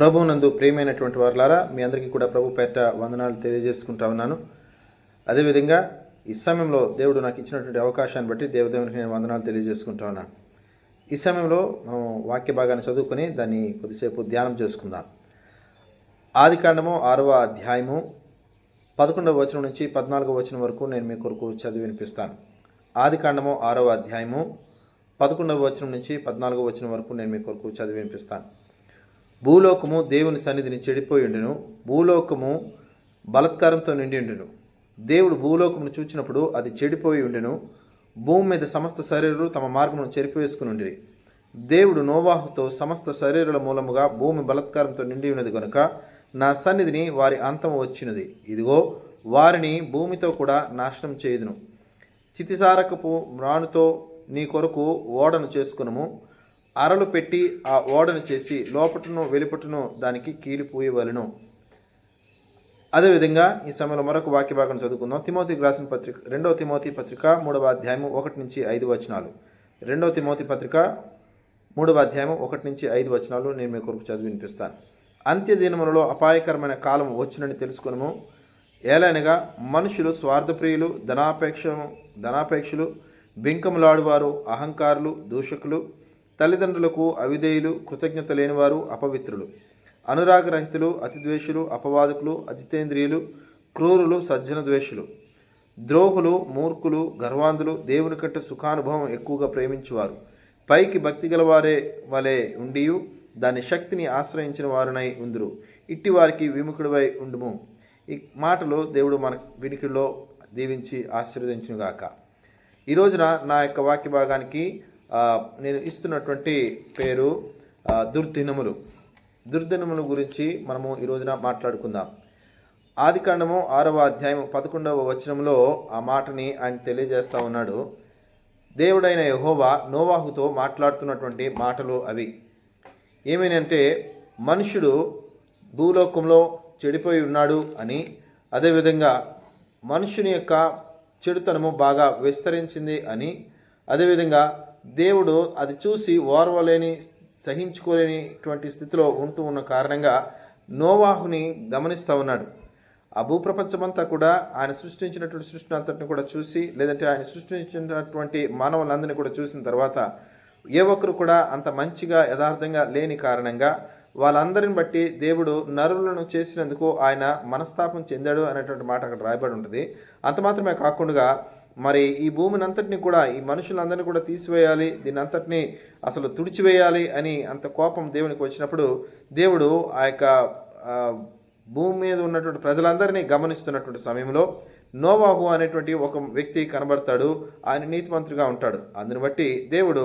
ప్రభువునందు ప్రియమైనటువంటి వారులారా, మీ అందరికీ కూడా ప్రభు పేరిట వందనాలు తెలియజేసుకుంటా ఉన్నాను. అదేవిధంగా ఈ సమయంలో దేవుడు నాకు ఇచ్చినటువంటి అవకాశాన్ని బట్టి దేవునికి నేను వందనాలు తెలియజేసుకుంటా ఉన్నాను. ఈ సమయంలో మనం వాక్య భాగాన్ని చదువుకొని దాన్ని కొద్దిసేపు ధ్యానం చేసుకుందాం. ఆదికాండము 6వ అధ్యాయము 11వ వచనం నుంచి 14వ వచనం వరకు నేను మీ కొరకు చదివి వినిపిస్తాను. ఆదికాండము 6వ అధ్యాయము 11వ వచనం నుంచి 14వ వచనం వరకు నేను మీ కొరకు చదివి వినిపిస్తాను. భూలోకము దేవుని సన్నిధిని చెడిపోయి ఉండును, భూలోకము బలత్కారంతో నిండి ఉండును. దేవుడు భూలోకమును చూచినప్పుడు అది చెడిపోయి ఉండును, భూమి మీద సమస్త శరీరులు తమ మార్గమును చెరిపివేసుకుని ఉండిరి. దేవుడు నోవాహుతో, సమస్త శరీరుల మూలముగా భూమి బలత్కారంతో నిండి ఉన్నది కనుక నా సన్నిధిని వారి అంతము వచ్చినది. ఇదిగో వారిని భూమితో కూడా నాశనం చేయుదును. చితిసారకపు మ్రానుతో నీ కొరకు ఓడను చేసుకునము, అరలు పెట్టి ఆ ఓడను చేసి లోపటను వెలుపటను దానికి కీలిపోయవలెను. అదేవిధంగా ఈ సమయంలో మరొక వాక్య భాగం చదువుకుందాం. తిమోతికి రాసిన పత్రిక 2వ తిమోతి పత్రిక 3వ అధ్యాయము 1 నుంచి 5 వచనాలు. 2వ తిమోతి పత్రిక 3వ అధ్యాయము 1 నుంచి 5 వచనాలు నేను మీ కొరకు చదివి వినిపిస్తాను. అంత్య దినములలో అపాయకరమైన కాలం వచ్చినని తెలుసుకునము. ఏలైనగా మనుషులు స్వార్థప్రియులు, ధనాపేక్షలు, బింకములాడువారు, అహంకారులు, దూషకులు, తల్లిదండ్రులకు అవిధేయులు, కృతజ్ఞత లేనివారు, అపవిత్రులు, అనురాగరహితులు, అతిద్వేషులు, అపవాదకులు, అజితేంద్రియులు, క్రూరులు, సజ్జన ద్వేషులు, ద్రోహులు, మూర్ఖులు, గర్వాంధులు, దేవుని కంటే సుఖానుభవం ఎక్కువగా ప్రేమించువారు, పైకి భక్తి గలవారే వలె ఉండియు దాని శక్తిని ఆశ్రయించిన వారునై ఉందురు. ఇట్టి వారికి విముఖుడివై ఉండుము. ఈ మాటలు దేవుడు మన వినికిడిలో దీవించి ఆశీర్వదించునుగాక. ఈ రోజున నా యొక్క వాక్య భాగానికి నేను ఇస్తున్నటువంటి పేరు దుర్దినముల గురించి మనము ఈ రోజున మాట్లాడుకుందాం. ఆదికాండము 6వ అధ్యాయం 11వ వచనంలో ఆ మాటని ఆయన తెలియజేస్తూ ఉన్నాడు. దేవుడైన యెహోవా నోవాహుతో మాట్లాడుతున్నటువంటి మాటలు అవి. ఏమేనంటే, మనుషుడు భూలోకంలో చెడిపోయి ఉన్నాడు అని, అదేవిధంగా మనుషుని యొక్క చెడుతనము బాగా విస్తరించింది అని, అదేవిధంగా దేవుడు అది చూసి ఓర్వలేని, సహించుకోలేనిటువంటి స్థితిలో ఉంటూ ఉన్న కారణంగా నోవాహుని గమనిస్తూ ఉన్నాడు. ఆ భూప్రపంచమంతా కూడా ఆయన సృష్టించినటువంటి సృష్టిని అంతటిని కూడా చూసి, లేదంటే ఆయన సృష్టించినటువంటి మానవులందరినీ కూడా చూసిన తర్వాత ఏ ఒక్కరు కూడా అంత మంచిగా యథార్థంగా లేని కారణంగా వాళ్ళందరిని బట్టి దేవుడు నరులను చేసినందుకు ఆయన మనస్తాపం చెందాడు అనేటువంటి మాట అక్కడ రాయబడి ఉంటుంది. అంత మాత్రమే కాకుండా మరి ఈ భూమిని అంతటిని కూడా, ఈ మనుషులందరినీ కూడా తీసివేయాలి, దీని అంతటిని అసలు తుడిచివేయాలి అని అంత కోపం దేవునికి వచ్చినప్పుడు దేవుడు ఆ యొక్క భూమి మీద ఉన్నటువంటి ప్రజలందరినీ గమనిస్తున్నటువంటి సమయంలో నోవాహు అనేటువంటి ఒక వ్యక్తి కనబడతాడు. ఆయన నీతిమంతుడిగా ఉంటాడు. అందుని బట్టి దేవుడు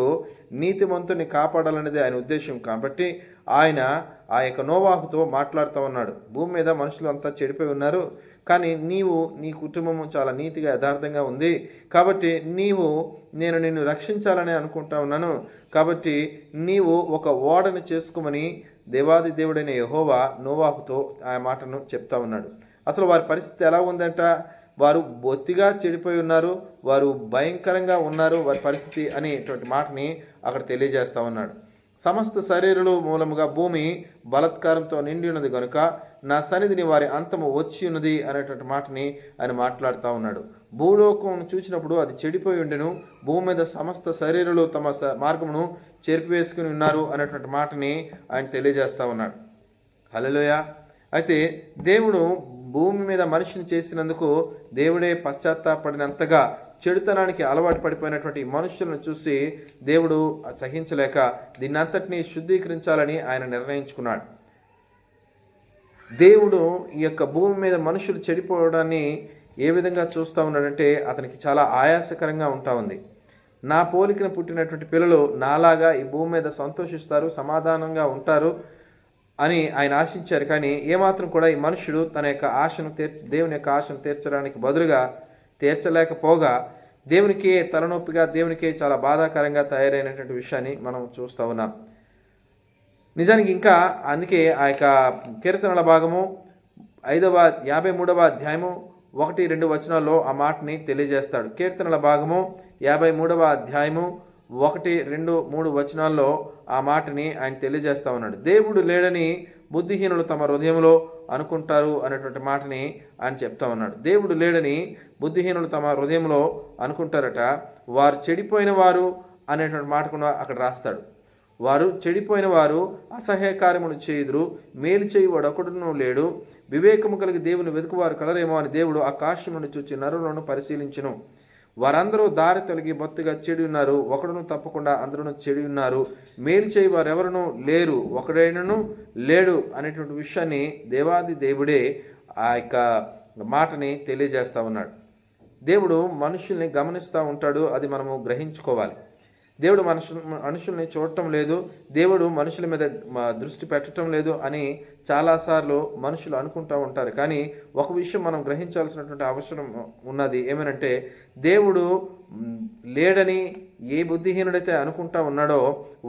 నీతిమంతుని కాపాడాలనేది ఆయన ఉద్దేశం కాబట్టి ఆయన ఆ యొక్క నోవాహుతో మాట్లాడుతూ ఉన్నాడు. భూమి మీద మనుషులు అంతా చెడిపోయి ఉన్నారు, కానీ నీ కుటుంబము చాలా నీతిగా యథార్థంగా ఉంది కాబట్టి నేను నిన్ను రక్షించాలని అనుకుంటా ఉన్నాను. కాబట్టి నీవు ఒక ఓడను చేసుకోమని దేవాది దేవుడైన యెహోవా నోవాహుతో ఆ మాటను చెప్తా ఉన్నాడు. అసలు వారి పరిస్థితి ఎలా ఉందంట? వారు బొత్తిగా చెడిపోయి ఉన్నారు, వారు భయంకరంగా ఉన్నారు వారి పరిస్థితి అనేటువంటి మాటని అక్కడ తెలియజేస్తా ఉన్నాడు. సమస్త శరీరులు మూలముగా భూమి బలత్కారంతో నిండి ఉన్నది కనుక నా సన్నిధిని వారి అంతము వచ్చి ఉన్నది అనేటువంటి మాటని ఆయన మాట్లాడుతూ ఉన్నాడు. భూలోకం చూసినప్పుడు అది చెడిపోయి ఉండెను, భూమి మీద సమస్త శరీరులు తమ మార్గమును చెరిపివేసుకుని ఉన్నారు అనేటువంటి మాటని ఆయన తెలియజేస్తూ ఉన్నాడు. హల్లెలూయా. అయితే దేవుడు భూమి మీద మనిషిని చేసినందుకు దేవుడే పశ్చాత్తాపడినంతగా చెడుతనానికి అలవాటు పడిపోయినటువంటి మనుషులను చూసి దేవుడు సహించలేక దీన్ని అంతటినీ శుద్ధీకరించాలని ఆయన నిర్ణయించుకున్నాడు. దేవుడు ఈ యొక్క భూమి మీద మనుషులు చెడిపోవడాన్ని ఏ విధంగా చూస్తూ ఉన్నాడంటే, అతనికి చాలా ఆయాసకరంగా ఉంటా ఉంది. నా పోలికను పుట్టినటువంటి పిల్లలు నాలాగా ఈ భూమి మీద సంతోషిస్తారు, సమాధానంగా ఉంటారు అని ఆయన ఆశించారు. కానీ ఏమాత్రం కూడా ఈ మనుషుడు తన యొక్క ఆశను దేవుని యొక్క ఆశను తీర్చడానికి బదులుగా తీర్చలేకపోగా దేవునికే తలనొప్పిగా, దేవునికే చాలా బాధాకరంగా తయారైనటువంటి విషయాన్ని మనం చూస్తూ ఉన్నాం. నిజానికి ఇంకా అందుకే ఆ యొక్క కీర్తనల భాగము 53వ అధ్యాయము 1-2 వచనాల్లో ఆ మాటని తెలియజేస్తాడు. కీర్తనల భాగము 53వ అధ్యాయము 1, 2, 3 వచనాల్లో ఆ మాటని ఆయన తెలియజేస్తా ఉన్నాడు. దేవుడు లేడని బుద్ధిహీనులు తమ హృదయంలో అనుకుంటారు అనేటువంటి మాటని ఆయన చెప్తా ఉన్నాడు. దేవుడు లేడని బుద్ధిహీనులు తమ హృదయంలో అనుకుంటారట. వారు చెడిపోయిన వారు అనేటువంటి మాట కూడా అక్కడ రాస్తాడు. వారు చెడిపోయిన వారు అసహ్య కార్యములు చేయుదురు, మేలు చేయువాడు ఒకడును లేడు, వివేకము కలిగి దేవుని వెతుకువారు కలరేమో అని దేవుడు ఆకాశం నుండి చూచి నరులను పరిశీలించును. వారందరూ దారి తొలగి బొత్తిగా చెడి ఉన్నారు, ఒకడును తప్పకుండా అందరూ చెడి ఉన్నారు, మేలు చేయి వారు ఎవరునూ లేరు, ఒకడైనను లేడు అనేటువంటి విషయాన్ని దేవాది దేవుడే ఆ యొక్క మాటని తెలియజేస్తూ ఉన్నాడు. దేవుడు మనుషుల్ని గమనిస్తూ ఉంటాడు, అది మనము గ్రహించుకోవాలి. దేవుడు మనుషుల్ని చూడటం లేదు, దేవుడు మనుషుల మీద దృష్టి పెట్టడం లేదు అని చాలాసార్లు మనుషులు అనుకుంటూ ఉంటారు. కానీ ఒక విషయం మనం గ్రహించాల్సినటువంటి అవసరం ఉన్నది. ఏమనంటే దేవుడు లేడని ఏ బుద్ధిహీనుడైతే అనుకుంటా ఉన్నాడో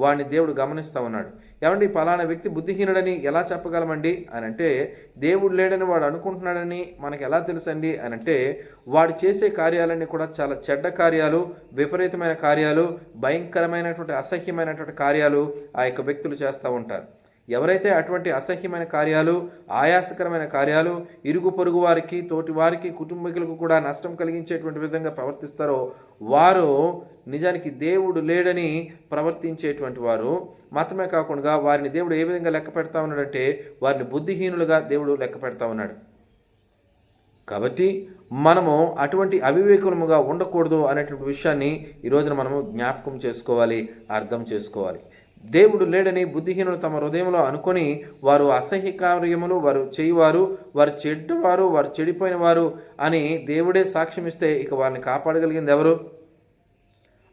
వాడిని దేవుడు గమనిస్తూ ఉన్నాడు. ఏమండి, పలానా వ్యక్తి బుద్ధిహీనుడని ఎలా చెప్పగలమండి అని అంటే, దేవుడు లేడని వాడు అనుకుంటున్నాడని మనకు ఎలా తెలుసండి అని అంటే, వాడు చేసే కార్యాలన్నీ కూడా చాలా చెడ్డ కార్యాలు, విపరీతమైన కార్యాలు, భయంకరమైనటువంటి అసహ్యమైనటువంటి కార్యాలు ఆ యొక్క వ్యక్తులు చేస్తూ ఉంటారు. ఎవరైతే అటువంటి అసహ్యమైన కార్యాలు, ఆయాసకరమైన కార్యాలు, ఇరుగు పొరుగు వారికి, తోటి వారికి, కుటుంబీకులకు కూడా నష్టం కలిగించేటువంటి విధంగా ప్రవర్తిస్తారో వారు నిజానికి దేవుడు లేడని ప్రవర్తించేటువంటి వారు. మాత్రమే కాకుండా వారిని దేవుడు ఏ విధంగా లెక్క పెడతా ఉన్నాడంటే, వారిని బుద్ధిహీనులుగా దేవుడు లెక్క పెడతా ఉన్నాడు. కాబట్టి మనము అటువంటి అవివేకులముగా ఉండకూడదు అనేటువంటి విషయాన్ని ఈ రోజున మనము జ్ఞాపకం చేసుకోవాలి, అర్థం చేసుకోవాలి. దేవుడు లేడని బుద్ధిహీనులు తమ హృదయంలో అనుకొని వారు అసహ్య కార్యములు వారు చేయువారు, వారు చెడ్డవారు, వారు చెడిపోయిన వారు అని దేవుడే సాక్ష్యం ఇస్తే ఇక వారిని కాపాడగలిగింది ఎవరు?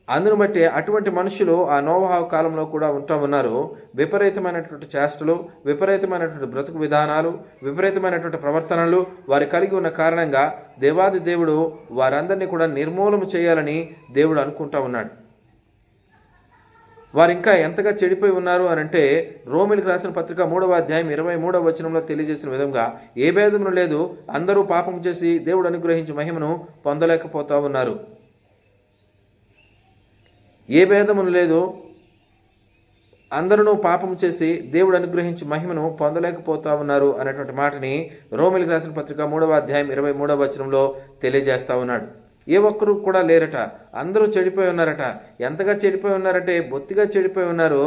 అందును బట్టి అటువంటి మనుషులు ఆ నోవహు కాలంలో కూడా ఉంటా ఉన్నారు. విపరీతమైనటువంటి చేష్టలు, విపరీతమైనటువంటి బ్రతుకు విధానాలు, విపరీతమైనటువంటి ప్రవర్తనలు వారు కలిగి ఉన్న కారణంగా దేవాది దేవుడు వారందరినీ కూడా నిర్మూలన చేయాలని దేవుడు అనుకుంటా ఉన్నాడు. వారు ఇంకా ఎంతగా చెడిపోయి ఉన్నారు అని అంటే, రోమిలకు రాసిన పత్రిక 3వ అధ్యాయం 23వ వచనంలో తెలియజేసిన విధంగా ఏ భేదమును లేదు, అందరూ పాపం చేసి దేవుడు అనుగ్రహించి మహిమను పొందలేకపోతా ఉన్నారు. ఏ భేదమును లేదు, అందరూ పాపం చేసి దేవుడు అనుగ్రహించి మహిమను పొందలేకపోతా ఉన్నారు అనేటువంటి మాటని రోమిలకు రాసిన పత్రిక 3వ అధ్యాయం 23వ వచనంలో తెలియజేస్తా ఉన్నాడు. ఏ ఒక్కరు కూడా లేరట, అందరూ చెడిపోయి ఉన్నారట. ఎంతగా చెడిపోయి ఉన్నారంటే బొత్తిగా చెడిపోయి ఉన్నారు.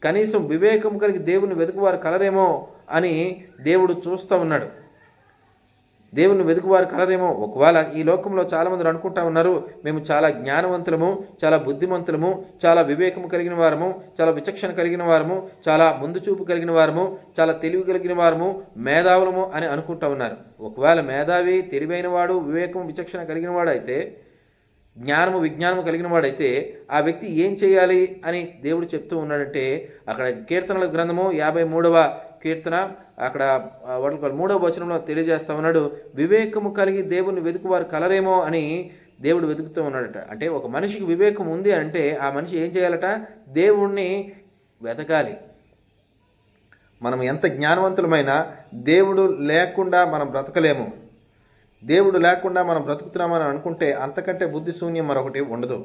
కనీసం వివేకం కలిగి దేవుని వెతుకువారు కలరేమో అని దేవుడు చూస్తూ ఉన్నాడు. దేవుని వెతుకువారు కలరేమో. ఒకవేళ ఈ లోకంలో చాలామంది అనుకుంటా ఉన్నారు, మేము చాలా జ్ఞానవంతులము, చాలా బుద్ధిమంతులము, చాలా వివేకము కలిగిన వారము, చాలా విచక్షణ కలిగిన వారము, చాలా ముందు చూపు కలిగిన వారము, చాలా తెలివి కలిగిన వారము, మేధావులము అని అనుకుంటా ఉన్నారు. ఒకవేళ మేధావి, తెలివైన వాడు, వివేకము విచక్షణ కలిగిన వాడు అయితే, జ్ఞానము విజ్ఞానము కలిగిన వాడైతే ఆ వ్యక్తి ఏం చేయాలి అని దేవుడు చెప్తూ ఉన్నాడంటే, అక్కడ కీర్తనల గ్రంథము 53వ కీర్తన అక్కడ 3వ వచనంలో తెలియజేస్తా ఉన్నాడు, వివేకము కలిగి దేవుని వెతుకువారు కలరేమో అని దేవుడు వెతుకుతూ ఉన్నాడట. అంటే ఒక మనిషికి వివేకం ఉంది అంటే ఆ మనిషి ఏం చేయాలట? దేవుణ్ణి వెతకాలి. మనం ఎంత జ్ఞానవంతులమైనా దేవుడు లేకుండా మనం బ్రతకలేము. దేవుడు లేకుండా మనం బ్రతుకుతున్నామని అనుకుంటే అంతకంటే బుద్ధి శూన్యం మరొకటి ఉండదు.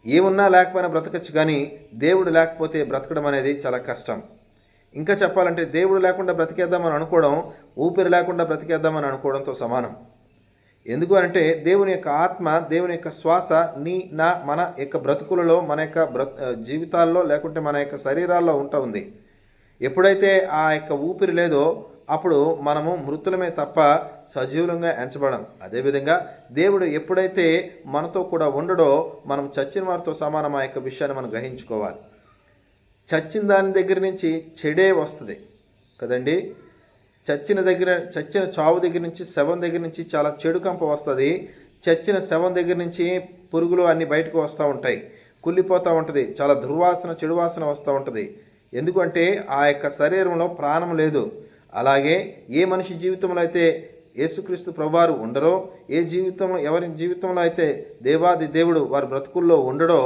ఏమున్నా లేకపోయినా బ్రతకచ్చు, కానీ దేవుడు లేకపోతే బ్రతకడం అనేది చాలా కష్టం. ఇంకా చెప్పాలంటే దేవుడు లేకుండా బ్రతికేద్దామని అనుకోవడం ఊపిరి లేకుండా బ్రతికేద్దామని అనుకోవడంతో సమానం. ఎందుకు అంటే దేవుని యొక్క ఆత్మ, దేవుని యొక్క శ్వాస మన యొక్క బ్రతుకులలో, మన యొక్క జీవితాల్లో లేకుంటే మన యొక్క శరీరాల్లో ఉంటుంది. ఎప్పుడైతే ఆ యొక్క ఊపిరి లేదో అప్పుడు మనము మృతులమే తప్ప సజీవులంగా ఎంచబడం. అదేవిధంగా దేవుడు ఎప్పుడైతే మనతో కూడా ఉండడో మనం చచ్చిన వారితో సమానం. ఆ యొక్క విషయాన్ని మనం గ్రహించుకోవాలి. చచ్చిన దాని దగ్గర నుంచి చెడే వస్తుంది కదండి. చచ్చిన చావు దగ్గర నుంచి, శవం దగ్గర నుంచి చాలా చెడు కంప వస్తుంది. చచ్చిన శవం దగ్గర నుంచి పురుగులు అన్నీ బయటకు వస్తూ ఉంటాయి, కుళ్ళిపోతూ ఉంటుంది, చాలా దుర్వాసన, చెడు వాసన వస్తూ ఉంటుంది. ఎందుకంటే ఆ యొక్క శరీరంలో ప్రాణం లేదు. అలాగే ఏ మనిషి జీవితంలో అయితే యేసుక్రీస్తు ప్రభువారు ఉండరో, ఎవరి జీవితంలో అయితే దేవాది దేవుడు వారి బ్రతుకుల్లో ఉండడో,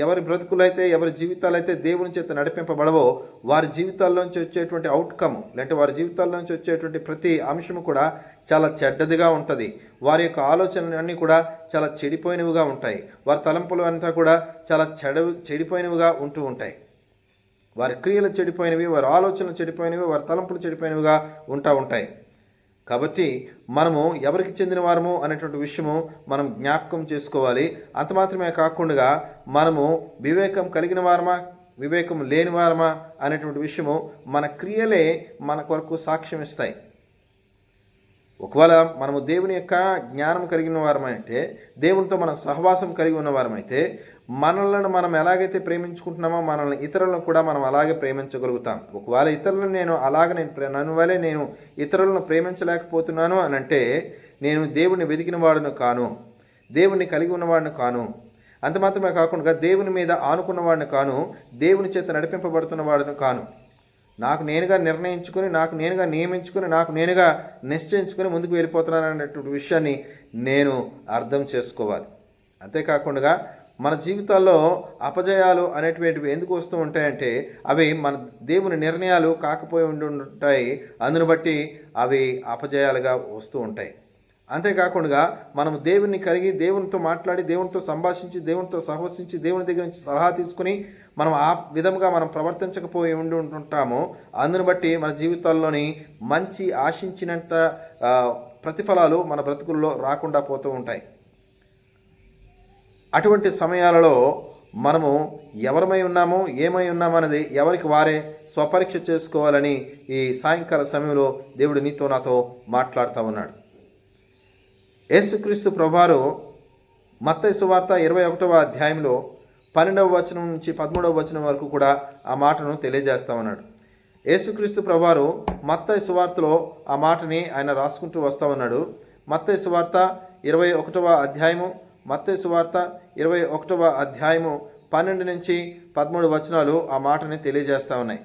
ఎవరి బ్రతుకులైతే, ఎవరి జీవితాలైతే దేవుని చేత నడిపింపబడవో వారి జీవితాల్లోంచి వచ్చేటువంటి అవుట్కమ్, లేదంటే వారి జీవితాల్లోంచి వచ్చేటువంటి ప్రతి అంశము కూడా చాలా చెడ్డదిగా ఉంటుంది. వారి యొక్క ఆలోచనలన్నీ కూడా చాలా చెడిపోయినవిగా ఉంటాయి. వారి తలంపులు అంతా కూడా చాలా చెడిపోయినవిగా ఉంటూ ఉంటాయి. వారి క్రియలు చెడిపోయినవి, వారి ఆలోచనలు చెడిపోయినవి, వారి తలంపులు చెడిపోయినవిగా ఉంటాయి. కాబట్టి మనము ఎవరికి చెందిన వారము అనేటువంటి విషయము మనం జ్ఞాపకం చేసుకోవాలి. అంత మాత్రమే కాకుండా మనము వివేకం కలిగిన వారమా, వివేకం లేని వారమా అనేటువంటి విషయము మన క్రియలే మన కొరకు సాక్ష్యం ఇస్తాయి. ఒకవేళ మనము దేవుని యొక్క జ్ఞానం కలిగిన వారమైతే, దేవునితో మనం సహవాసం కలిగి ఉన్న వారమైతే, మనల్ని మనం ఎలాగైతే ప్రేమించుకుంటున్నామో మనల్ని ఇతరులను కూడా మనం అలాగే ప్రేమించగలుగుతాం. ఒకవేళ ఇతరులను నన్ను వలె నేను ఇతరులను ప్రేమించలేకపోతున్నాను అని అంటే నేను దేవుని వెతికిన వాడును కాను, దేవుని కలిగి ఉన్నవాడిని కాను. అంత మాత్రమే కాకుండా దేవుని మీద ఆనుకున్నవాడిని కాను, దేవుని చేత నడిపింపబడుతున్న వాడిని కాను. నాకు నేనుగా నిర్ణయించుకొని, నాకు నేనుగా నియమించుకొని, నాకు నేనుగా నిశ్చయించుకొని ముందుకు వెళ్ళిపోతున్నాను అనేటువంటి విషయాన్ని నేను అర్థం చేసుకోవాలి. అంతేకాకుండా మన జీవితాల్లో అపజయాలు అనేటువంటివి ఎందుకు వస్తూ ఉంటాయంటే అవి మన దేవుని నిర్ణయాలు కాకపోయి ఉంటాయి. అందును బట్టి అవి అపజయాలుగా వస్తూ ఉంటాయి. అంతేకాకుండా మనం దేవుని కలిగి, దేవునితో మాట్లాడి, దేవునితో సంభాషించి, దేవునితో సహవసించి, దేవుని దగ్గర నుంచి సలహా తీసుకుని మనం ఆ విధంగా మనం ప్రవర్తించకపోయి ఉంటుంటామో అందును బట్టి మన జీవితాల్లోని మంచి ఆశించినంత ప్రతిఫలాలు మన బ్రతుకుల్లో రాకుండా పోతూ ఉంటాయి. అటువంటి సమయాలలో మనము ఎవరమై ఉన్నామో, ఏమై ఉన్నామో అనేది ఎవరికి వారే స్వపరీక్ష చేసుకోవాలని ఈ సాయంకాల సమయంలో దేవుడు నీతో నాతో మాట్లాడుతూ ఉన్నాడు. యేసుక్రీస్తు ప్రభువారు మత్తయి సువార్త 21వ అధ్యాయంలో 12వ వచనం నుంచి 13వ వచనం వరకు కూడా ఆ మాటను తెలియజేస్తా ఉన్నాడు. యేసుక్రీస్తు ప్రభువారు మత్తయి సువార్తలో ఆ మాటని ఆయన రాసుకుంటూ వస్తూ ఉన్నాడు. మత్తయి సువార్త 21వ అధ్యాయము, మత్తయి సువార్త 21వ అధ్యాయము 12 నుంచి 13 వచనాలు ఆ మాటని తెలియజేస్తూ ఉన్నాయి.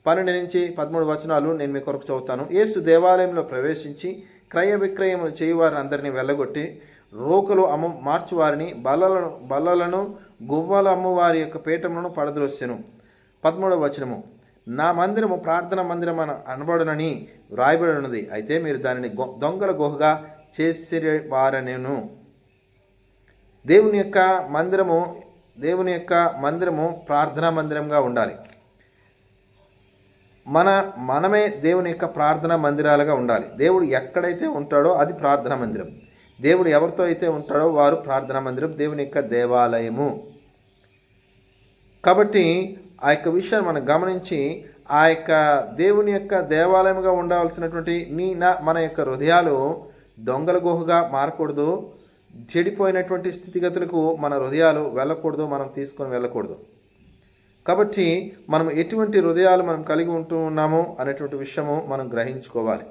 12 నుంచి 13 వచనాలు నేను మీ కొరకు చదువుతాను. యేసు దేవాలయంలో ప్రవేశించి క్రయ విక్రయములు చేయువారు అందరినీ వెళ్ళగొట్టి, రోకలు మార్చువారిని, బల్లలను గువ్వలు అమ్మువారి యొక్క పీఠములను పడద్రోసెను. 13వ వచనము, నా మందిరము ప్రార్థన మందిరం అనబడునని వ్రాయబడి ఉన్నది, అయితే మీరు దానిని దొంగల గుహగా చేసేవారనేను. దేవుని యొక్క మందిరము ప్రార్థనా మందిరంగా ఉండాలి. మనమే దేవుని యొక్క ప్రార్థనా మందిరాలుగా ఉండాలి. దేవుడు ఎక్కడైతే ఉంటాడో అది ప్రార్థనా మందిరం. దేవుడు ఎవరితో అయితే ఉంటాడో వారు ప్రార్థనా మందిరం, దేవుని యొక్క దేవాలయము. కాబట్టి ఆ యొక్క విషయాన్ని మనం గమనించి ఆ యొక్క దేవుని యొక్క దేవాలయముగా ఉండవలసినటువంటి మన యొక్క హృదయాలు దొంగల గుహగా మారకూడదు. చెడిపోయినటువంటి స్థితిగతులకు మన హృదయాలు వెళ్ళకూడదు, మనం తీసుకొని వెళ్ళకూడదు. కాబట్టి మనం ఎటువంటి హృదయాలు మనం కలిగి ఉంటూ ఉన్నామో అనేటువంటి విషయము మనం గ్రహించుకోవాలి.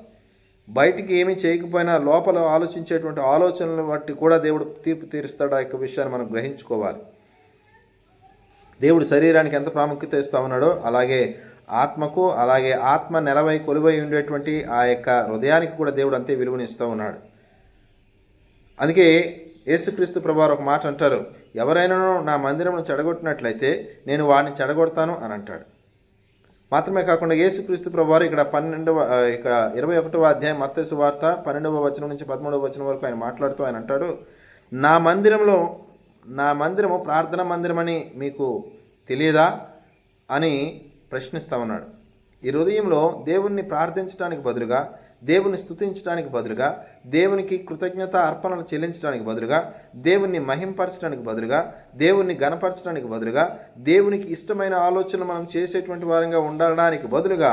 బయటికి ఏమీ చేయకపోయినా లోపల ఆలోచించేటువంటి ఆలోచనలు బట్టి కూడా దేవుడు తీర్పు తీరుస్తాడు. ఆ యొక్క విషయాన్ని మనం గ్రహించుకోవాలి. దేవుడు శరీరానికి ఎంత ప్రాముఖ్యత ఇస్తా ఉన్నాడో అలాగే ఆత్మకు, అలాగే ఆత్మ నెలవై కొలువై ఉండేటువంటి ఆ యొక్క హృదయానికి కూడా దేవుడు అంతే విలువనిస్తూ ఉన్నాడు. అందుకే యేసుక్రీస్తు ప్రభువారు ఒక మాట అంటారు, ఎవరైనానో నా మందిరమును చెడగొట్టినట్లయితే నేను వాడిని చెడగొడతాను అని అంటాడు. మాత్రమే కాకుండా యేసుక్రీస్తు ప్రభువారు ఇక్కడ 21వ అధ్యాయం మత్తయి సువార్త 12వ వచనం నుంచి 13వ వచనం వరకు ఆయన మాట్లాడుతూ ఆయన అంటాడు, నా మందిరము ప్రార్థన మందిరమని మీకు తెలియదా అని ప్రశ్నిస్తా ఉన్నాడు. ఈ హృదయంలో దేవుణ్ణి ప్రార్థించడానికి బదులుగా, దేవుని స్తుతించడానికి బదులుగా, దేవునికి కృతజ్ఞత అర్పణలు చెల్లించడానికి బదులుగా, దేవుణ్ణి మహింపరచడానికి బదులుగా, దేవుణ్ణి గణపరచడానికి బదులుగా, దేవునికి ఇష్టమైన ఆలోచనలు మనం చేసేటువంటి వారంగా ఉండడానికి బదులుగా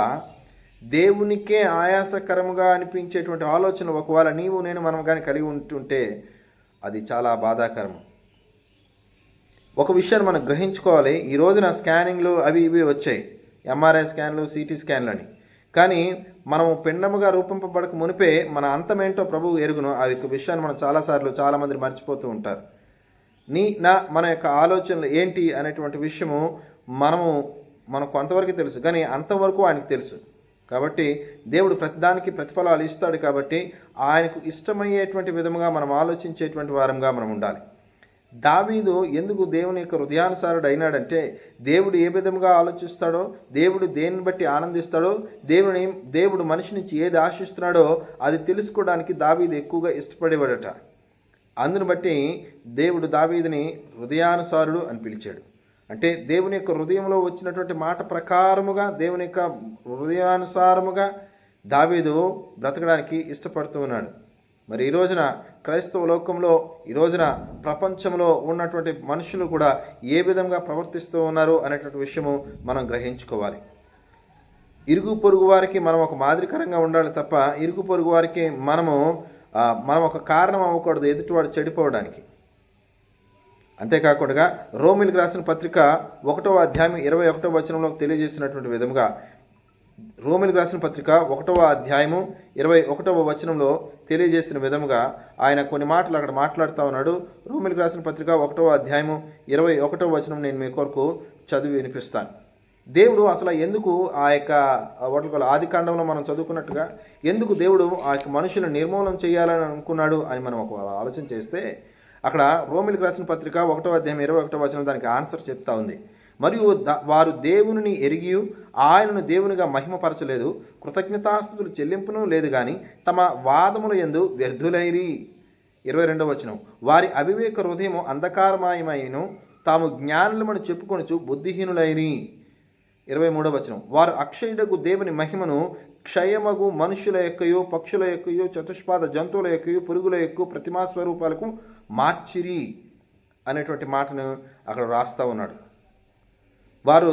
దేవునికే ఆయాసకరముగా అనిపించేటువంటి ఆలోచన ఒకవేళ మనం కానీ కలిగి ఉంటుంటే అది చాలా బాధాకరం. ఒక విషయాన్ని మనం గ్రహించుకోవాలి. ఈ రోజున స్కానింగ్లు అవి ఇవి వచ్చాయి, ఎంఆర్ఐ స్కాన్లు, సిటీ స్కాన్లు అని. కానీ మనము పిండముగా రూపింపబడక మునిపే మన అంతమేంటో ప్రభువు ఎరుగును. ఆ యొక్క విషయాన్ని మనం చాలామంది మర్చిపోతూ ఉంటారు. మన యొక్క ఆలోచనలు ఏంటి అనేటువంటి విషయము మనకు కొంతవరకు తెలుసు, కానీ అంతవరకు ఆయనకు తెలుసు. కాబట్టి దేవుడు ప్రతిదానికి ప్రతిఫలాలు ఇస్తాడు. కాబట్టి ఆయనకు ఇష్టమయ్యేటువంటి విధముగా మనం ఆలోచించేటువంటి వారంగా మనం ఉండాలి. దావీదు ఎందుకు దేవుని యొక్క హృదయానుసారుడు అయినాడంటే, దేవుడు ఏ విధంగా ఆలోచిస్తాడో, దేవుడు దేన్ని బట్టి ఆనందిస్తాడో, దేవుడు మనిషి నుంచి ఏది ఆశిస్తున్నాడో అది తెలుసుకోవడానికి దావీదు ఎక్కువగా ఇష్టపడేవాడట. అందును బట్టి దేవుడు దావీదుని హృదయానుసారుడు అని పిలిచాడు. అంటే దేవుని యొక్క హృదయంలో వచ్చినటువంటి మాట ప్రకారముగా, దేవుని యొక్క హృదయానుసారముగా దావీదు బ్రతకడానికి ఇష్టపడుతూ ఉన్నాడు. మరి ఈ రోజున క్రైస్తవ లోకంలో, ఈ రోజున ప్రపంచంలో ఉన్నటువంటి మనుషులు కూడా ఏ విధంగా ప్రవర్తిస్తూ ఉన్నారు అనేటువంటి విషయము మనం గ్రహించుకోవాలి. ఇరుగు పొరుగు వారికి మనం ఒక మాదిరికరంగా ఉండాలి తప్ప, ఇరుగు పొరుగు వారికి మనం ఒక కారణం అవ్వకూడదు ఎదుటివాడు చెడిపోవడానికి. అంతేకాకుండా రోమిలకు రాసిన పత్రిక 1వ అధ్యాయం 21వ వచనంలో తెలియజేసినటువంటి విధముగా, రోమిలకు రాసిన పత్రిక 1వ అధ్యాయము 21వ వచనంలో తెలియజేసిన విధముగా ఆయన కొన్ని మాటలు అక్కడ మాట్లాడుతూ ఉన్నాడు. రోమిలకు రాసిన పత్రిక 1వ అధ్యాయము 21వ వచనం నేను మీ కొరకు చదివి వినిపిస్తాను. దేవుడు అసలు ఎందుకు ఆ యొక్క ఆది కాండంలో మనం చదువుకున్నట్టుగా ఎందుకు దేవుడు ఆ యొక్క మనుషులను నిర్మూలన చేయాలని అనుకున్నాడు అని మనం ఒక ఆలోచన చేస్తే, అక్కడ రోమిలకు రాసిన పత్రిక 1వ అధ్యాయం 21వ వచనం దానికి ఆన్సర్ చెప్తా ఉంది. మరియు వారు దేవునిని ఎరిగి ఆయనను దేవునిగా మహిమపరచలేదు, కృతజ్ఞతాస్తుతులు చెల్లింపును లేదు కానీ తమ వాదముల యందు వ్యర్థులైరి. 22వ వచనం, వారి అవివేక హృదయము అంధకారమయమైను, తాము జ్ఞానులమని చెప్పుకొనుచు బుద్ధిహీనులైరి. 23వ వచనం, వారు అక్షయుడగు దేవుని మహిమను క్షయమగు మనుషుల యొక్కయో, పక్షుల యొక్కయో, చతుష్పాద జంతువుల యొక్కయో, పురుగుల యొక్క ప్రతిమా స్వరూపాలకు మార్చిరి అనేటువంటి మాటను అక్కడ రాస్తూ ఉన్నాడు. వారు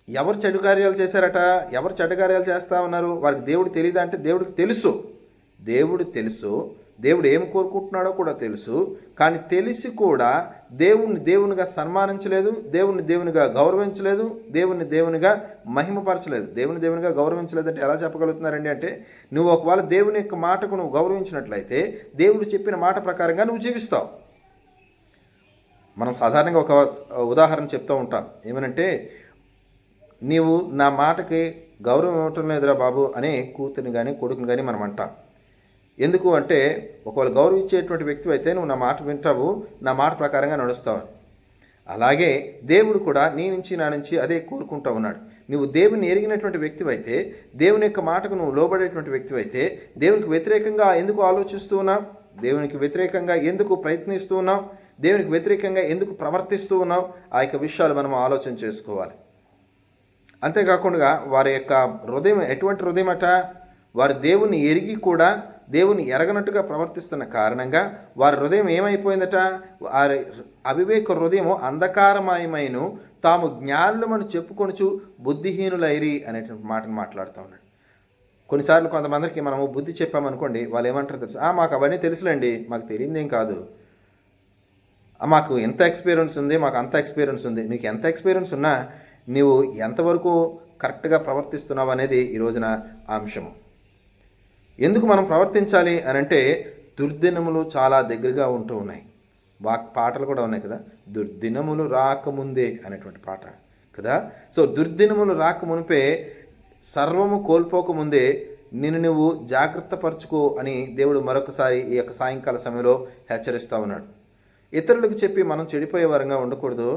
ఎవరు చెడు కార్యాలు చేశారట, ఎవరు చెడు కార్యాలు చేస్తూ ఉన్నారు, వారికి దేవుడు తెలియదా అంటే దేవుడికి తెలుసు. దేవుడు ఏం కోరుకుంటున్నాడో కూడా తెలుసు. కానీ తెలిసి కూడా దేవునిగా సన్మానించలేదు, దేవునిగా గౌరవించలేదు, దేవునిగా మహిమపరచలేదు. దేవునిగా గౌరవించలేదంటే ఎలా చెప్పగలుగుతున్నారండి అంటే, నువ్వు ఒకవేళ దేవుని యొక్క మాటకు నువ్వు గౌరవించినట్లయితే దేవుడు చెప్పిన మాట ప్రకారంగా నువ్వు జీవిస్తావు. మనం సాధారణంగా ఒక ఉదాహరణ చెప్తూ ఉంటాం. ఏమనంటే, నీవు నా మాటకి గౌరవం ఇవ్వటం లేదురా బాబు అనే కూతురిని కానీ కొడుకుని కానీ మనం అంటాం. ఎందుకు అంటే, ఒకవేళ గౌరవించేటువంటి వ్యక్తి అయితే నువ్వు నా మాట వింటావు, నా మాట ప్రకారంగా నడుస్తావు. అలాగే దేవుడు కూడా నా నుంచి అదే కోరుకుంటూ ఉన్నాడు. నువ్వు దేవుని ఎరిగినటువంటి వ్యక్తివైతే, దేవుని యొక్క మాటకు నువ్వు లోబడేటువంటి వ్యక్తివైతే, దేవునికి వ్యతిరేకంగా ఎందుకు ఆలోచిస్తూ ఉన్నావు, దేవునికి వ్యతిరేకంగా ఎందుకు ప్రయత్నిస్తూ ఉన్నావు, దేవునికి వ్యతిరేకంగా ఎందుకు ప్రవర్తిస్తూ ఉన్నావు, ఆ యొక్క విషయాలు మనం ఆలోచన చేసుకోవాలి. అంతేకాకుండా వారి యొక్క హృదయం ఎటువంటి హృదయం అట, వారు దేవుని ఎరిగి కూడా దేవుని ఎరగనట్టుగా ప్రవర్తిస్తున్న కారణంగా వారి హృదయం ఏమైపోయిందట, వారి అవివేక హృదయము అంధకారమయమైను, తాము జ్ఞానులమని చెప్పుకొనుచు బుద్ధిహీనులైరి అనేటువంటి మాటను మాట్లాడుతూ ఉన్నాడు. కొన్నిసార్లు కొంతమందికి మనము బుద్ధి చెప్పామనుకోండి, వాళ్ళు ఏమంటారు తెలుసు, మాకు అవన్నీ తెలుసులేండి, మాకు తెలియదేం కాదు, మాకు ఎంత ఎక్స్పీరియన్స్ ఉంది, మాకు అంత ఎక్స్పీరియన్స్ ఉంది. నీకు ఎంత ఎక్స్పీరియన్స్ ఉన్నా నీవు ఎంతవరకు కరెక్ట్గా ప్రవర్తిస్తున్నావు అనేది ఈ రోజున అంశము. ఎందుకు మనం ప్రవర్తించాలి అని అంటే, దుర్దినములు చాలా దగ్గరగా ఉంటూ ఉన్నాయి. పాటలు కూడా ఉన్నాయి కదా, దుర్దినములు రాకముందే అనేటువంటి పాట కదా. సో దుర్దినములు రాకమునిపే, సర్వము కోల్పోకముందే నిన్ను నువ్వు జాగ్రత్త పరుచుకో అని దేవుడు మరొకసారి ఈ యొక్క సాయంకాల సమయంలో హెచ్చరిస్తూ ఉన్నాడు. ఇతరులకు చెప్పి మనం చెడిపోయే వారంగా ఉండకూడదు.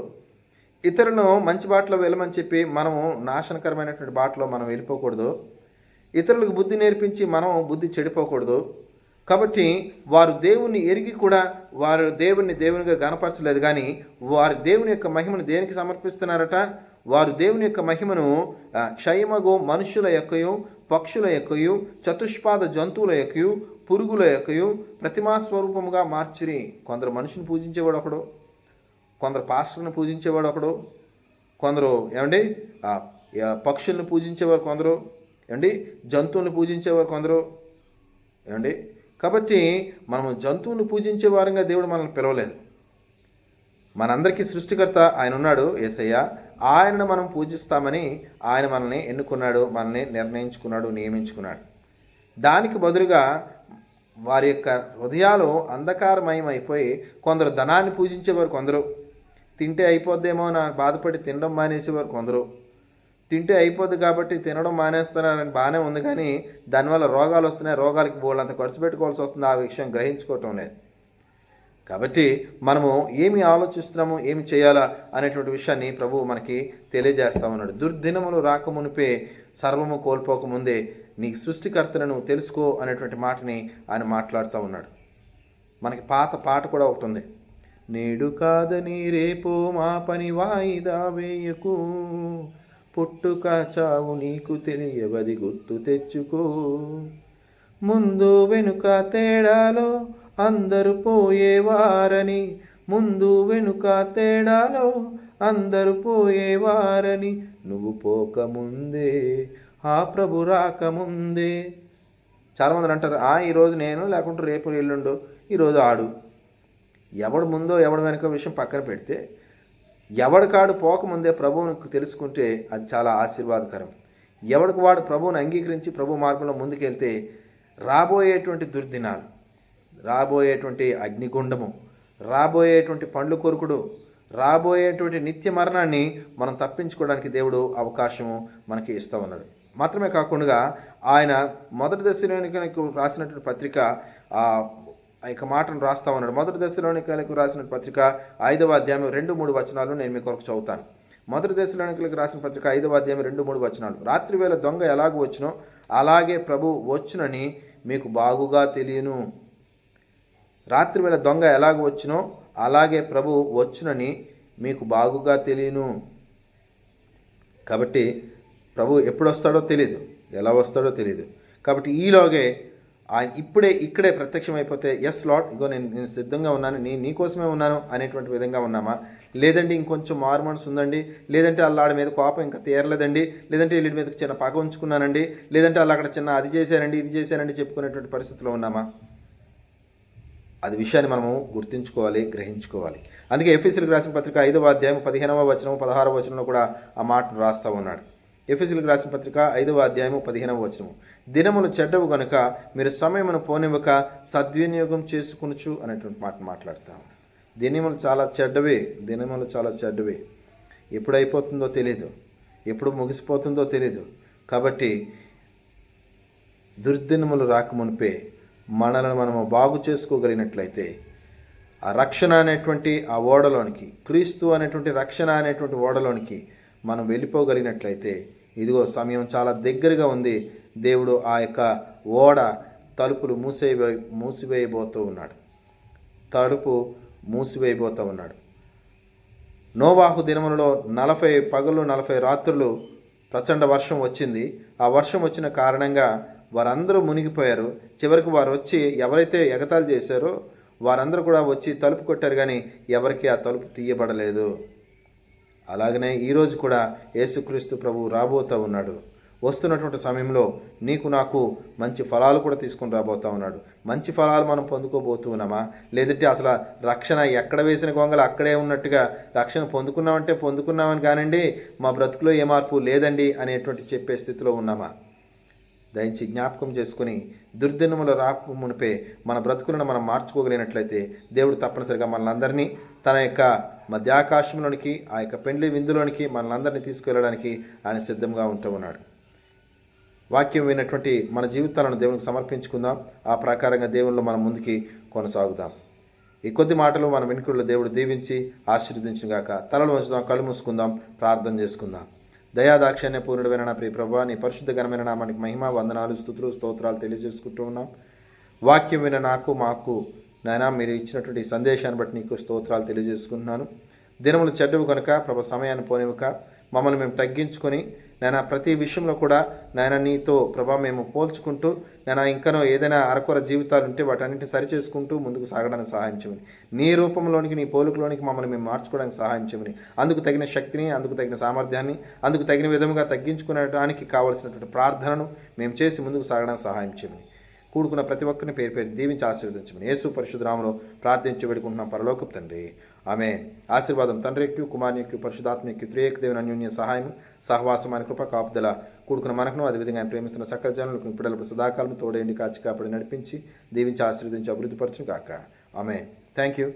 ఇతరులను మంచి బాటలో వెళ్ళమని చెప్పి మనము నాశనకరమైనటువంటి బాటలో మనం వెళ్ళిపోకూడదు. ఇతరులకు బుద్ధి నేర్పించి మనం బుద్ధి చెడిపోకూడదు. కాబట్టి వారు దేవుణ్ణి ఎరిగి కూడా వారు దేవునిగా గణపరచలేదు, కానీ వారు దేవుని యొక్క మహిమను దేనికి సమర్పిస్తున్నారట, వారు దేవుని యొక్క మహిమను క్షయమగు మనుషుల యొక్కయు, పక్షుల యొక్కయు, చతుష్పాద జంతువుల యొక్కయు, పురుగుల యొక్కయు ప్రతిమా స్వరూపముగా మార్చిరి. కొందరు మనిషిని పూజించేవాడు ఒకడు, కొందరు పాస్టర్ని పూజించేవాడు ఒకడు, కొందరు పక్షుల్ని పూజించేవారు, కొందరు జంతువుల్ని పూజించేవారు, కొందరు కాబట్టి మనము జంతువుని పూజించే వారంగా దేవుడు మనల్ని పిలవలేదు. మనందరికీ సృష్టికర్త ఆయన ఉన్నాడు, యేసయ్య. ఆయనను మనం పూజిస్తామని ఆయన మనల్ని ఎన్నుకున్నాడు, మనల్ని నిర్ణయించుకున్నాడు, నియమించుకున్నాడు. దానికి బదులుగా వారి యొక్క హృదయాలు అంధకారమయమైపోయి కొందరు ధనాన్ని పూజించేవారు, కొందరు తింటే అయిపోద్దేమో అని బాధపడి తినడం మానేసేవారు, కొందరు తింటే అయిపోద్ది కాబట్టి తినడం మానేస్తున్నారని బాగానే ఉంది, కానీ దానివల్ల రోగాలు వస్తున్నాయి, రోగాలకి బోళ్ళంత ఖర్చు పెట్టుకోవాల్సి వస్తుంది, ఆ విషయం గ్రహించుకోవటం లేదు. కాబట్టి మనము ఏమి ఆలోచిస్తున్నాము, ఏమి చేయాలా అనేటువంటి విషయాన్ని ప్రభువు మనకి తెలియజేస్తా ఉన్నాడు. దుర్దినములు రాకమునిపే, సర్వము కోల్పోకముందే నీ సృష్టికర్తను తెలుసుకో అనేటువంటి మాటని ఆయన మాట్లాడుతూ ఉన్నాడు. మనకి పాత పాట కూడా ఒకటి ఉంది, నేడు కాదని రేపు మా పని వాయిదా వేయకు, పుట్టుక చావు నీకు తెలియవది గుర్తు తెచ్చుకో. ముందు వెనుక తేడాలో అందరూ పోయేవారని, ముందు వెనుక తేడాలో అందరూ పోయేవారని, నువ్వు పోకముందే ఆ ప్రభు రాకముందే. చాలామంది అంటారు, ఈరోజు నేను, లేకుంటే రేపు ఎల్లుండో, ఈరోజు ఆడు. ఎవడు ముందో ఎవడు వెనుక విషయం పక్కన పెడితే, ఎవడికాడు పోకముందే ప్రభువుని తెలుసుకుంటే అది చాలా ఆశీర్వాదకరం. ఎవడికి వాడు ప్రభువుని అంగీకరించి ప్రభు మార్గంలో ముందుకెళ్తే రాబోయేటువంటి దుర్దినాలు, రాబోయేటువంటి అగ్నిగుండము, రాబోయేటువంటి పండ్లు కొరుకుడు, రాబోయేటువంటి నిత్య మరణాన్ని మనం తప్పించుకోవడానికి దేవుడు అవకాశము మనకి ఇస్తూ ఉన్నాడు. మాత్రమే కాకుండా ఆయన మొదటి దశలోనికి రాసినటువంటి పత్రిక ఆ యొక్క మాటను రాస్తా ఉన్నాడు. మొదటి దశలోనికి రాసిన పత్రిక 5వ అధ్యాయం 2-3 వచనాలు నేను మీ కొరకు చదువుతాను. మొదటి దశలోనికి రాసిన పత్రిక 5వ అధ్యాయం 2-3 వచనాలు. రాత్రి వేళ దొంగ ఎలాగ వచ్చునో అలాగే ప్రభు వచ్చునని మీకు బాగుగా తెలియను. రాత్రి వేళ దొంగ ఎలాగ వచ్చునో అలాగే ప్రభు వచ్చునని మీకు బాగుగా తెలియను. కాబట్టి ప్రభు ఎప్పుడు వస్తాడో తెలియదు, ఎలా వస్తాడో తెలియదు. కాబట్టి ఈలోగే ఆయన ఇక్కడే ప్రత్యక్షమైపోతే, ఎస్ లార్డ్, ఇగో నేను సిద్ధంగా ఉన్నాను, నీ కోసమే ఉన్నాను అనేటువంటి విధంగా ఉన్నామా? లేదండి ఇంకొంచెం మారు మనసు ఉందండి, లేదంటే అల్లాడి మీద కోపం ఇంకా తీరలేదండి, లేదంటే వీళ్ళ మీద చిన్న పగ ఉంచుకున్నానండి, లేదంటే అలా అక్కడ చిన్న అది చేశానండి ఇది చేశానండి చెప్పుకునేటువంటి పరిస్థితిలో ఉన్నామా? అది విషయాన్ని మనము గుర్తుంచుకోవాలి, గ్రహించుకోవాలి. అందుకే ఎఫెసీయులకు రాసిన పత్రిక 5వ అధ్యాయం 15వ వచనం 16వ వచనంలో కూడా ఆ మాటను రాస్తూ ఉన్నాడు. ఎఫెసీయులకు రాసిన పత్రిక 5వ అధ్యాయం 15వ వచనం, దినములు చెడ్డవు గనుక మీరు సమయమును పోనివ్వక సద్వినియోగం చేసుకొనుచు అనేటువంటి మాట మాట్లాడతాము. దినములు చాలా చెడ్డవే. ఎప్పుడు అయిపోతుందో తెలీదు, ఎప్పుడు ముగిసిపోతుందో తెలీదు. కాబట్టి దుర్దినములు రాకమునిపే మనలను మనము బాగు చేసుకోగలిగినట్లయితే, ఆ రక్షణ అనేటువంటి ఆ ఓడలోనికి, క్రీస్తు అనేటువంటి రక్షణ అనేటువంటి ఓడలోనికి మనం వెళ్ళిపోగలిగినట్లయితే, ఇదిగో సమయం చాలా దగ్గరగా ఉంది. దేవుడు ఆ యొక్క ఓడ తలుపులు మూసివేయబోతూ ఉన్నాడు. నోవాహు దినములలో 40 పగలు 40 రాత్రులు ప్రచండ వర్షం వచ్చింది. ఆ వర్షం వచ్చిన కారణంగా వారందరూ మునిగిపోయారు. చివరికి వారు వచ్చి ఎవరైతే ఎగతాళి చేశారో వారందరూ కూడా వచ్చి తలుపు కొట్టారు, కానీ ఎవరికి ఆ తలుపు తీయబడలేదు. అలాగనే ఈరోజు కూడా యేసుక్రీస్తు ప్రభువు రాబోతూ ఉన్నాడు. వస్తున్నటువంటి సమయంలో నీకు నాకు మంచి ఫలాలు కూడా తీసుకొని రాబోతూ ఉన్నాడు. మంచి ఫలాలు మనం పొందుకోబోతూ ఉన్నామా? లేదంటే అసలు రక్షణ ఎక్కడ వేసిన గొంగలు అక్కడే ఉన్నట్టుగా రక్షణ పొందుకున్నామంటే పొందుకున్నామని కానండి, మా బ్రతుకులో ఏ మార్పు లేదండి అనేటువంటి చెప్పే స్థితిలో ఉన్నామా? దయచి జ్ఞాపకం చేసుకుని దుర్దినముల రాకమునిపే మన బ్రతుకులను మనం మార్చుకోగలిగినట్లయితే దేవుడు తప్పనిసరిగా మనలందరినీ తన యొక్క మధ్యాకాశంలోనికి, ఆ యొక్క పెండ్లి విందులోనికి మనలందరినీ తీసుకెళ్ళడానికి ఆయన సిద్ధంగా ఉంటూ ఉన్నాడు. వాక్యం విన్నటువంటి మన జీవితాలను దేవునికి సమర్పించుకుందాం. ఆ ప్రకారంగా దేవునిలో మనం ముందుకి కొనసాగుదాం. ఈ కొద్ది మాటలు మన వెనుకల్లో దేవుడు దీవించి ఆశీర్వదించుగాక. తలలు వంచుదాం, కళ్ళు మూసుకుందాం, ప్రార్థన చేసుకుందాం. దయాదాక్షిణ్య పూర్ణుడైన నా ప్రియ ప్రభువా, నీ పరిశుద్ధ ఘనమైన నామానికి మహిమ, వందనాలు, స్తుతులు, స్తోత్రాలు తెలియజేసుకుంటూ ఉన్నాం. వాక్యం విన్న మాకు నాయనా మీరు ఇచ్చినటువంటి సందేశాన్ని బట్టి నీకు స్తోత్రాలు తెలియజేసుకుంటున్నాను. దినములు చెడ్డవు కనుక ప్రభు సమయాన్ని పోనివ్వక మమ్మల్ని మేము తగ్గించుకొని నాయన ప్రతి విషయంలో కూడా నాయన నీతో ప్రభా మేము పోల్చుకుంటూ నాయన ఇంకనో ఏదైనా అరకొర జీవితాలు ఉంటే వాటన్నింటినీ సరిచేసుకుంటూ ముందుకు సాగడానికి సహాయం చేయమని, నీ రూపంలోనికి నీ పోలికలోనికి మమ్మల్ని మేము మార్చుకోవడానికి సహాయం చేయమని, అందుకు తగిన శక్తిని, అందుకు తగిన సామర్థ్యాన్ని, అందుకు తగిన విధంగా తగ్గించుకునేటానికి కావలసినటువంటి ప్రార్థనను మేము చేసి ముందుకు సాగడానికి సహాయం చేయమని, కూడుకున్న ప్రతి ఒక్కరిని పేరు పేరు దీవించి ఆశీర్వదించమని యేసు పరిశుద్ధ నామములో ప్రార్థించి వేడుకుంటున్నాం పరలోకపు తండ్రి, ఆమేన్. ఆశీర్వాదం తండ్రి యొక్క, కుమారుని యొక్క, పరిశుద్ధాత్మ యొక్క, త్రియేక దేవుని అన్యోన్య సహాయం, సహవాసమైన కృప, కాపుదల కూడుకున్న మనకును, అదేవిధంగా ఆయన ప్రేమిస్తున్న సకల జనులకు పిల్లలకు సదాకాలం తోడేండి కాచి కాపాడి నడిపించి దీవించి ఆశీర్వదించి అభివృద్ధిపరచును కాక. ఆమేన్. Thank you.